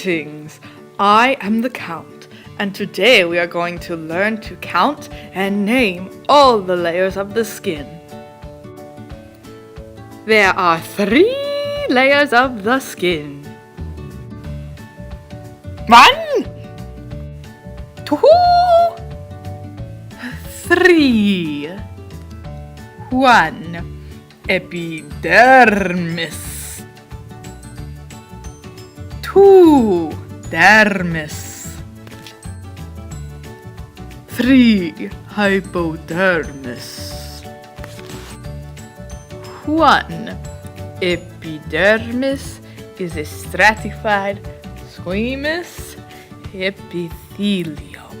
Greetings! I am the Count, and today we are going to learn to count and name all the layers of the skin. There are 3 layers of the skin. 1, 2, 3. 1. Epidermis. 2. Dermis. 3. Hypodermis. 1. Epidermis is a stratified squamous epithelium.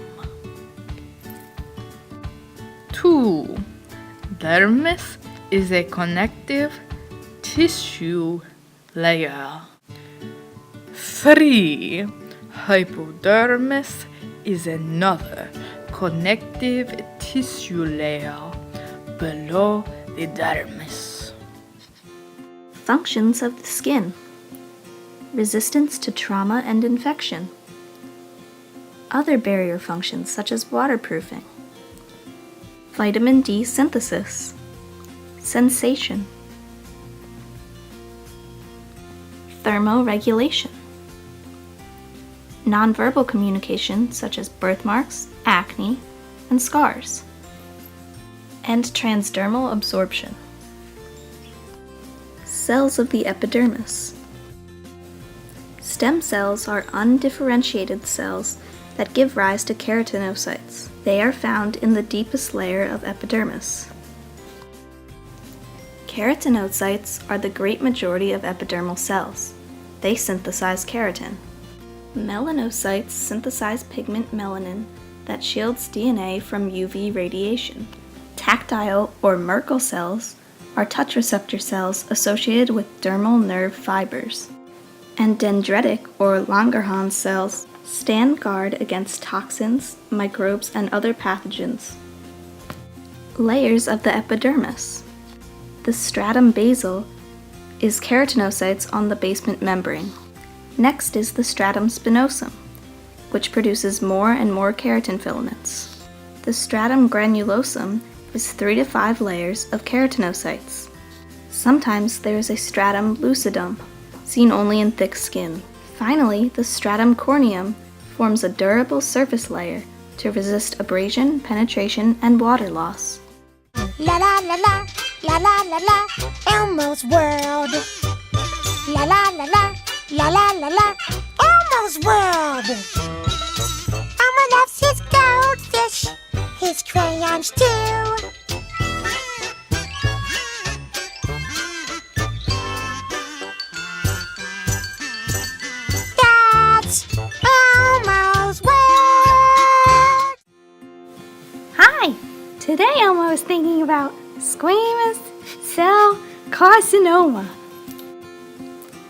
2. Dermis is a connective tissue layer. 3. Hypodermis is another connective tissue layer below the dermis. Functions of the skin: resistance to trauma and infection, other barrier functions such as waterproofing, vitamin D synthesis, sensation, thermoregulation, nonverbal communication such as birthmarks, acne, and scars, and transdermal absorption. Cells of the epidermis. Stem cells are undifferentiated cells that give rise to keratinocytes. They are found in the deepest layer of epidermis. Keratinocytes are the great majority of epidermal cells. They synthesize keratin. Melanocytes synthesize pigment melanin that shields DNA from UV radiation. Tactile or Merkel cells are touch receptor cells associated with dermal nerve fibers. And dendritic or Langerhans cells stand guard against toxins, microbes, and other pathogens. Layers of the epidermis. The stratum basal is keratinocytes on the basement membrane. Next is the stratum spinosum, which produces more and more keratin filaments. The stratum granulosum is 3 to 5 layers of keratinocytes. Sometimes there is a stratum lucidum, seen only in thick skin. Finally, the stratum corneum forms a durable surface layer to resist abrasion, penetration, and water loss. La la la la, la la la la, Elmo's world. La la la la, la la la la, Elmo's world. Elmo loves his goldfish, his crayons too. That's Elmo's world. Hi! Today Elmo is thinking about squamous cell carcinoma.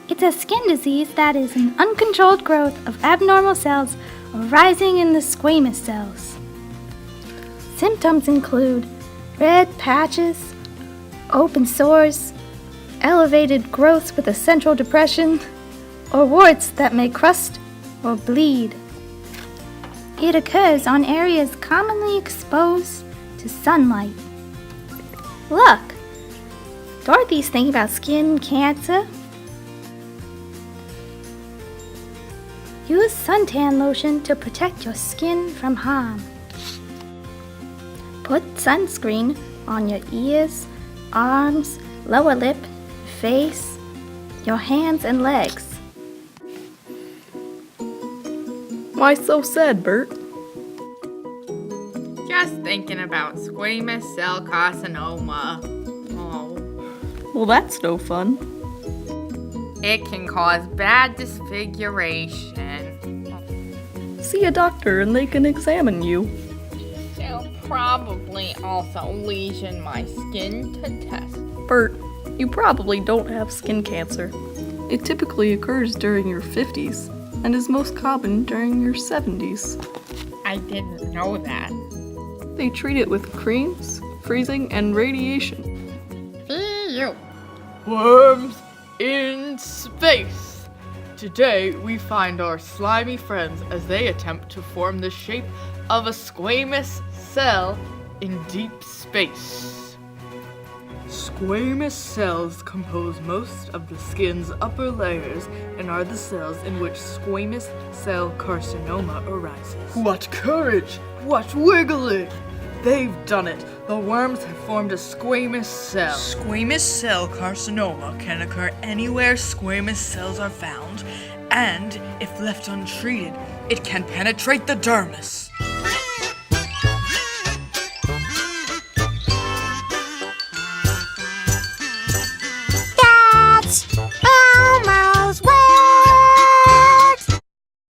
It's a skin disease that is an uncontrolled growth of abnormal cells arising in the squamous cells. Symptoms include red patches, open sores, elevated growths with a central depression, or warts that may crust or bleed. It occurs on areas commonly exposed to sunlight. Look! Dorothy's thinking about skin cancer. Use suntan lotion to protect your skin from harm. Put sunscreen on your ears, arms, lower lip, face, your hands and legs. Why so sad, Bert? Just thinking about squamous cell carcinoma. Oh. Well, that's no fun. It can cause bad disfiguration. See a doctor and they can examine you. They'll probably also lesion my skin to test. Bert, you probably don't have skin cancer. It typically occurs during your 50s and is most common during your 70s. I didn't know that. They treat it with creams, freezing, and radiation. You. Worms in space. Today, we find our slimy friends as they attempt to form the shape of a squamous cell in deep space. Squamous cells compose most of the skin's upper layers and are the cells in which squamous cell carcinoma arises. What courage! What wiggling! They've done it! The worms have formed a squamous cell. Squamous cell carcinoma can occur anywhere squamous cells are found, and if left untreated, it can penetrate the dermis.